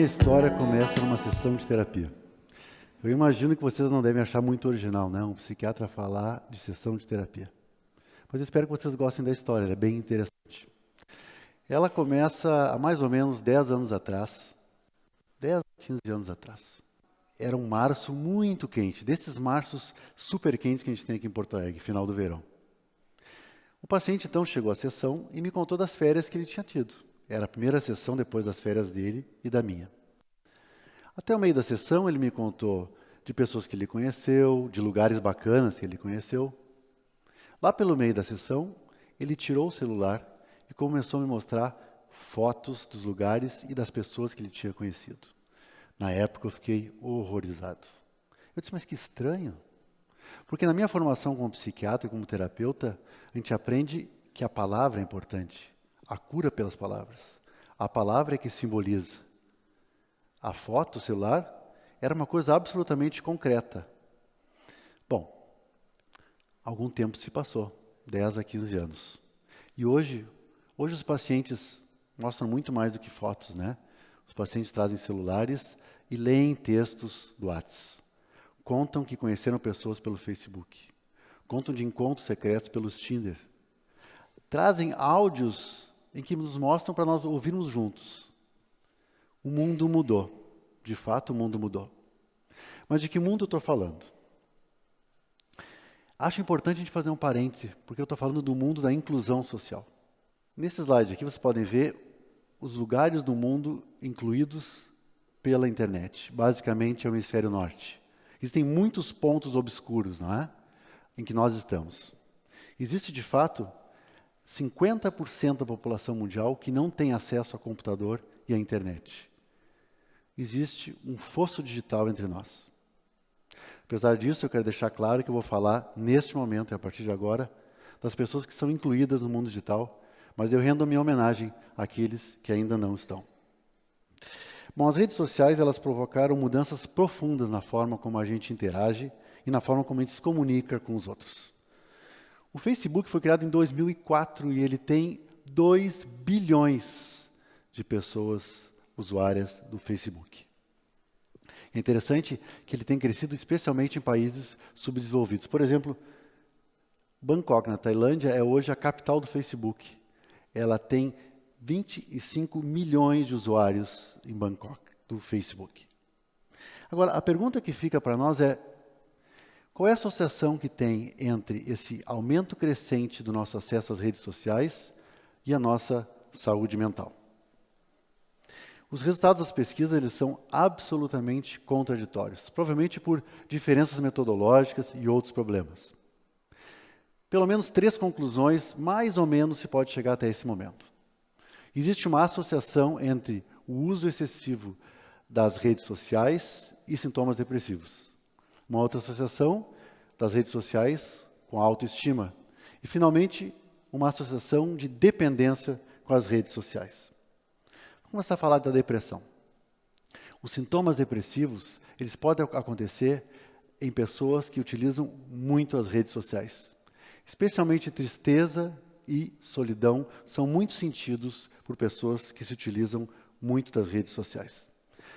minha história começa numa sessão de terapia. Eu imagino que vocês não devem achar muito original, né? Um psiquiatra falar de sessão de terapia. Mas eu espero que vocês gostem da história, ela é bem interessante. Ela começa há mais ou menos 10 anos atrás, 10, 15 anos atrás. Era um março muito quente, desses marços super quentes que a gente tem aqui em Porto Alegre, final do verão. O paciente então chegou à sessão e me contou das férias que ele tinha tido. Era a primeira sessão depois das férias dele e da minha. Até o meio da sessão ele me contou de pessoas que ele conheceu, de lugares bacanas que ele conheceu. Lá pelo meio da sessão, ele tirou o celular e começou a me mostrar fotos dos lugares e das pessoas que ele tinha conhecido. Na época eu fiquei horrorizado. Eu disse, mas que estranho. Porque na minha formação como psiquiatra e como terapeuta, a gente aprende que a palavra é importante. A cura pelas palavras. A palavra é que simboliza. A foto, o celular, era uma coisa absolutamente concreta. Bom, algum tempo se passou, 10 a 15 anos. E hoje os pacientes mostram muito mais do que fotos, né? Os pacientes trazem celulares e leem textos do WhatsApp. Contam que conheceram pessoas pelo Facebook. Contam de encontros secretos pelos Tinder. Trazem áudios em que nos mostram para nós ouvirmos juntos. O mundo mudou. De fato, o mundo mudou. Mas de que mundo eu estou falando? Acho importante a gente fazer um parêntese, porque eu estou falando do mundo da inclusão social. Nesse slide aqui, vocês podem ver os lugares do mundo incluídos pela internet. Basicamente, é o hemisfério norte. Existem muitos pontos obscuros, não é? Em que nós estamos. Existe, de fato, 50% da população mundial que não tem acesso a computador e à internet. Existe um fosso digital entre nós. Apesar disso, eu quero deixar claro que eu vou falar, neste momento e a partir de agora, das pessoas que são incluídas no mundo digital, mas eu rendo a minha homenagem àqueles que ainda não estão. Bom, as redes sociais, elas provocaram mudanças profundas na forma como a gente interage e na forma como a gente se comunica com os outros. O Facebook foi criado em 2004 e ele tem 2 bilhões de pessoas usuárias do Facebook. É interessante que ele tem crescido especialmente em países subdesenvolvidos. Por exemplo, Bangkok, na Tailândia, é hoje a capital do Facebook. Ela tem 25 milhões de usuários em Bangkok, do Facebook. Agora, a pergunta que fica para nós é, qual é a associação que tem entre esse aumento crescente do nosso acesso às redes sociais e a nossa saúde mental? Os resultados das pesquisas eles são absolutamente contraditórios, provavelmente por diferenças metodológicas e outros problemas. Pelo menos 3 conclusões, mais ou menos, se pode chegar até esse momento. Existe uma associação entre o uso excessivo das redes sociais e sintomas depressivos. Uma outra associação das redes sociais com a autoestima. E, finalmente, uma associação de dependência com as redes sociais. Vamos começar a falar da depressão. Os sintomas depressivos, eles podem acontecer em pessoas que utilizam muito as redes sociais. Especialmente tristeza e solidão são muito sentidos por pessoas que se utilizam muito das redes sociais.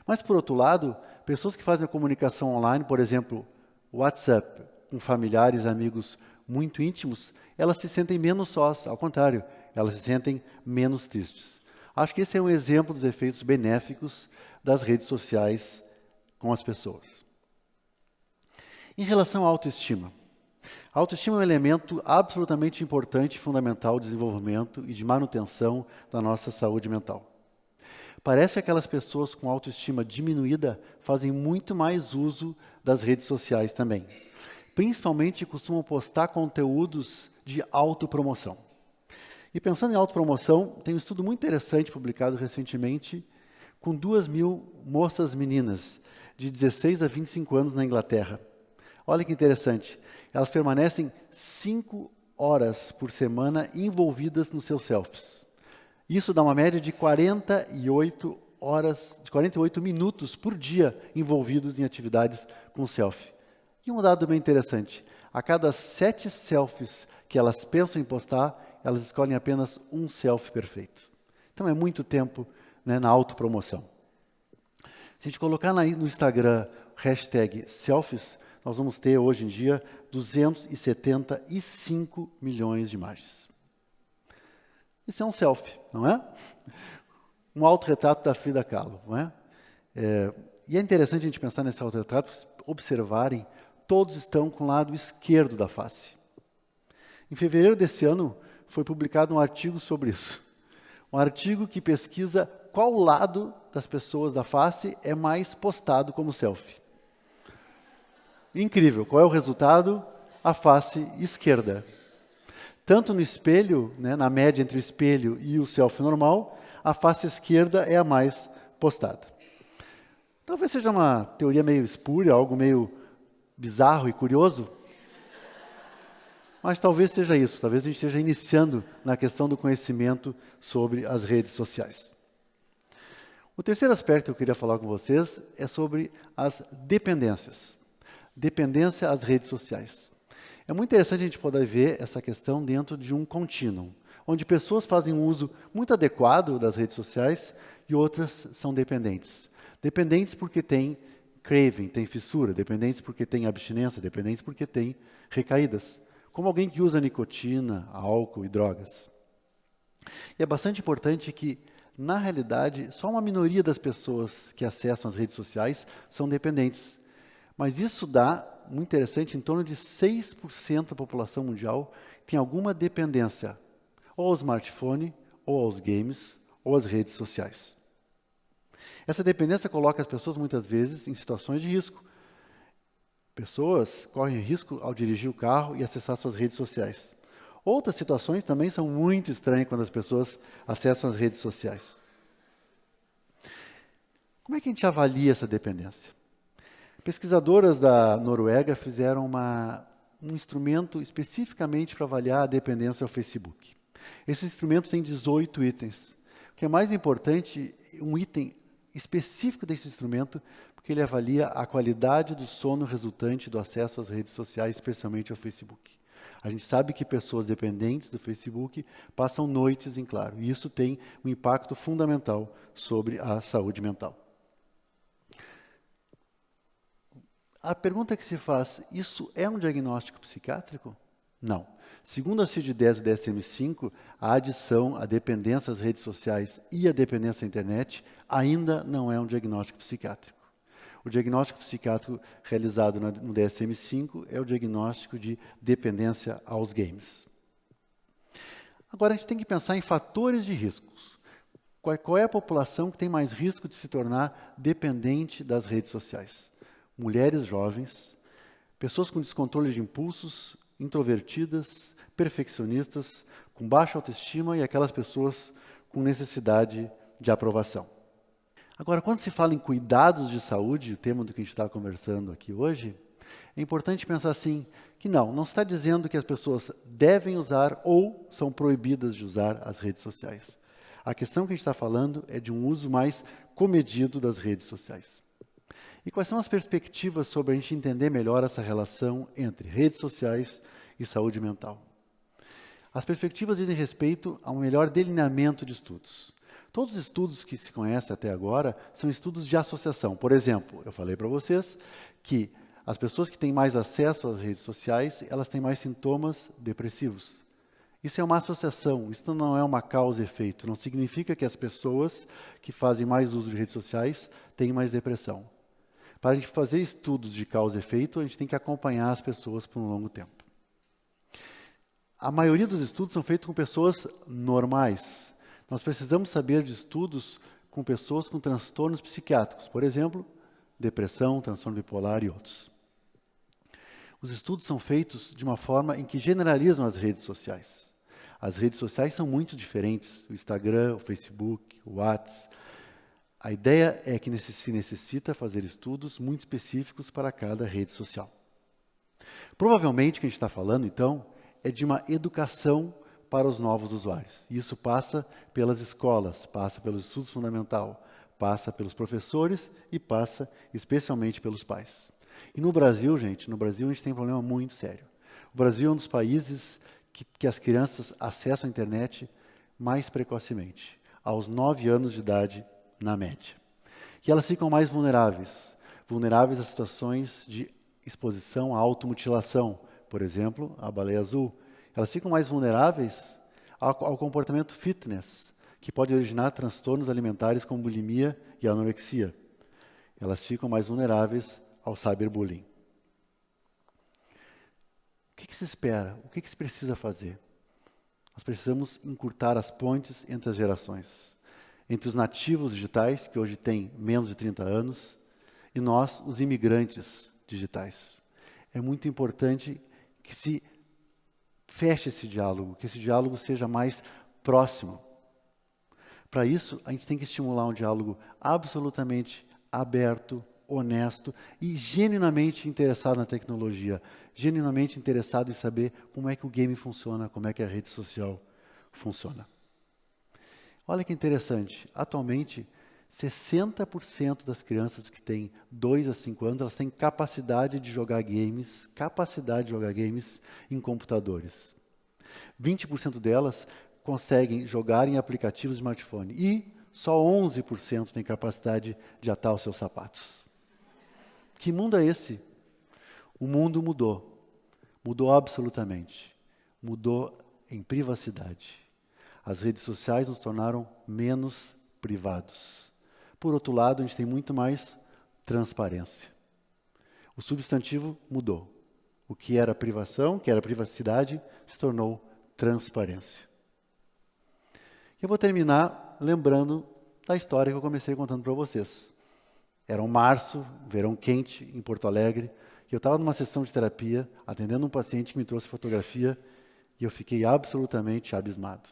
Mas, por outro lado, pessoas que fazem a comunicação online, por exemplo, WhatsApp, com familiares, amigos muito íntimos, elas se sentem menos sós, ao contrário, elas se sentem menos tristes. Acho que esse é um exemplo dos efeitos benéficos das redes sociais com as pessoas. Em relação à autoestima, a autoestima é um elemento absolutamente importante e fundamental de desenvolvimento e de manutenção da nossa saúde mental. Parece que aquelas pessoas com autoestima diminuída fazem muito mais uso das redes sociais também. Principalmente costumam postar conteúdos de autopromoção. E pensando em autopromoção, tem um estudo muito interessante publicado recentemente com 2.000 moças meninas de 16 a 25 anos na Inglaterra. Olha que interessante, elas permanecem 5 horas por semana envolvidas nos seus selfies. Isso dá uma média de 48 minutos por dia envolvidos em atividades com selfie. E um dado bem interessante, a cada 7 selfies que elas pensam em postar, elas escolhem apenas um selfie perfeito. Então é muito tempo, né, na autopromoção. Se a gente colocar no Instagram hashtag selfies, nós vamos ter hoje em dia 275 milhões de imagens. Isso é um selfie, não é? Um autorretrato da Frida Kahlo, não é? E é interessante a gente pensar nesse autorretrato, observarem, todos estão com o lado esquerdo da face. Em fevereiro desse ano, foi publicado um artigo sobre isso. Um artigo que pesquisa qual lado das pessoas da face é mais postado como selfie. Incrível. Qual é o resultado? A face esquerda. Tanto no espelho, né, na média entre o espelho e o selfie normal, a face esquerda é a mais postada. Talvez seja uma teoria meio espúria, algo meio bizarro e curioso, mas talvez seja isso. Talvez a gente esteja iniciando na questão do conhecimento sobre as redes sociais. O terceiro aspecto que eu queria falar com vocês é sobre as dependências. Dependência às redes sociais. É muito interessante a gente poder ver essa questão dentro de um contínuo, onde pessoas fazem um uso muito adequado das redes sociais e outras são dependentes. Dependentes porque têm craving, têm fissura, dependentes porque têm abstinência, dependentes porque têm recaídas, como alguém que usa nicotina, álcool e drogas. E é bastante importante que, na realidade, só uma minoria das pessoas que acessam as redes sociais são dependentes. Mas isso dá, muito interessante, em torno de 6% da população mundial tem alguma dependência, ou ao smartphone, ou aos games, ou às redes sociais. Essa dependência coloca as pessoas, muitas vezes, em situações de risco. Pessoas correm risco ao dirigir o carro e acessar suas redes sociais. Outras situações também são muito estranhas quando as pessoas acessam as redes sociais. Como é que a gente avalia essa dependência? Pesquisadoras da Noruega fizeram um instrumento especificamente para avaliar a dependência ao Facebook. Esse instrumento tem 18 itens. O que é mais importante, um item específico desse instrumento, porque ele avalia a qualidade do sono resultante do acesso às redes sociais, especialmente ao Facebook. A gente sabe que pessoas dependentes do Facebook passam noites em claro, e isso tem um impacto fundamental sobre a saúde mental. A pergunta que se faz, isso é um diagnóstico psiquiátrico? Não. Segundo a CID-10 e DSM-5, a adição, a dependência às redes sociais e a dependência à internet ainda não é um diagnóstico psiquiátrico. O diagnóstico psiquiátrico realizado no DSM-5 é o diagnóstico de dependência aos games. Agora, a gente tem que pensar em fatores de riscos. Qual é a população que tem mais risco de se tornar dependente das redes sociais? Mulheres jovens, pessoas com descontrole de impulsos, introvertidas, perfeccionistas, com baixa autoestima e aquelas pessoas com necessidade de aprovação. Agora, quando se fala em cuidados de saúde, o tema do que a gente está conversando aqui hoje, é importante pensar assim, que não está dizendo que as pessoas devem usar ou são proibidas de usar as redes sociais. A questão que a gente está falando é de um uso mais comedido das redes sociais. E quais são as perspectivas sobre a gente entender melhor essa relação entre redes sociais e saúde mental? As perspectivas dizem respeito a um melhor delineamento de estudos. Todos os estudos que se conhecem até agora são estudos de associação. Por exemplo, eu falei para vocês que as pessoas que têm mais acesso às redes sociais, elas têm mais sintomas depressivos. Isso é uma associação, isso não é uma causa e efeito. Não significa que as pessoas que fazem mais uso de redes sociais têm mais depressão. Para a gente fazer estudos de causa e efeito, a gente tem que acompanhar as pessoas por um longo tempo. A maioria dos estudos são feitos com pessoas normais. Nós precisamos saber de estudos com pessoas com transtornos psiquiátricos, por exemplo, depressão, transtorno bipolar e outros. Os estudos são feitos de uma forma em que generalizam as redes sociais. As redes sociais são muito diferentes, o Instagram, o Facebook, o WhatsApp. A ideia é que se necessita fazer estudos muito específicos para cada rede social. Provavelmente o que a gente está falando, então, é de uma educação para os novos usuários. E isso passa pelas escolas, passa pelos estudos fundamental, passa pelos professores e passa especialmente pelos pais. E no Brasil, gente, a gente tem um problema muito sério. O Brasil é um dos países que as crianças acessam a internet mais precocemente, aos 9 anos de idade, na média. E elas ficam mais vulneráveis. Vulneráveis a situações de exposição à automutilação. Por exemplo, a baleia azul. Elas ficam mais vulneráveis ao comportamento fitness, que pode originar transtornos alimentares como bulimia e anorexia. Elas ficam mais vulneráveis ao cyberbullying. O que se espera? O que se precisa fazer? Nós precisamos encurtar as pontes entre as gerações. Entre os nativos digitais, que hoje têm menos de 30 anos, e nós, os imigrantes digitais. É muito importante que se feche esse diálogo, que esse diálogo seja mais próximo. Para isso, a gente tem que estimular um diálogo absolutamente aberto, honesto e genuinamente interessado na tecnologia, genuinamente interessado em saber como é que o game funciona, como é que a rede social funciona. Olha que interessante, atualmente 60% das crianças que têm 2 a 5 anos, elas têm capacidade de jogar games em computadores. 20% delas conseguem jogar em aplicativos de smartphone e só 11% têm capacidade de atar os seus sapatos. Que mundo é esse? O mundo mudou absolutamente, mudou em privacidade. As redes sociais nos tornaram menos privados. Por outro lado, a gente tem muito mais transparência. O substantivo mudou. O que era privação, que era privacidade, se tornou transparência. Eu vou terminar lembrando da história que eu comecei contando para vocês. Era um março, verão quente, em Porto Alegre, e eu estava numa sessão de terapia, atendendo um paciente que me trouxe fotografia, e eu fiquei absolutamente abismado.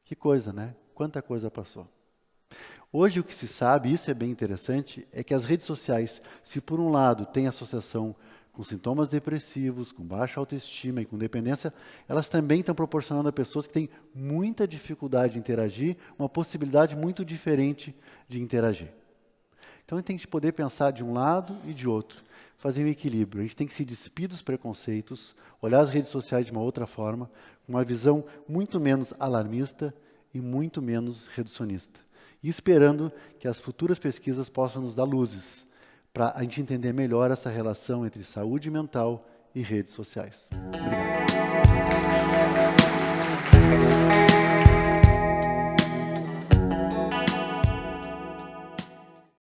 Que coisa, né? Quanta coisa passou. Hoje o que se sabe, isso é bem interessante, é que as redes sociais, se por um lado tem associação com sintomas depressivos, com baixa autoestima e com dependência, elas também estão proporcionando a pessoas que têm muita dificuldade de interagir, uma possibilidade muito diferente de interagir. Então a gente tem que poder pensar de um lado e de outro, fazer um equilíbrio. A gente tem que se despir dos preconceitos, olhar as redes sociais de uma outra forma, com uma visão muito menos alarmista e muito menos reducionista. E esperando que as futuras pesquisas possam nos dar luzes, para a gente entender melhor essa relação entre saúde mental e redes sociais. Obrigado.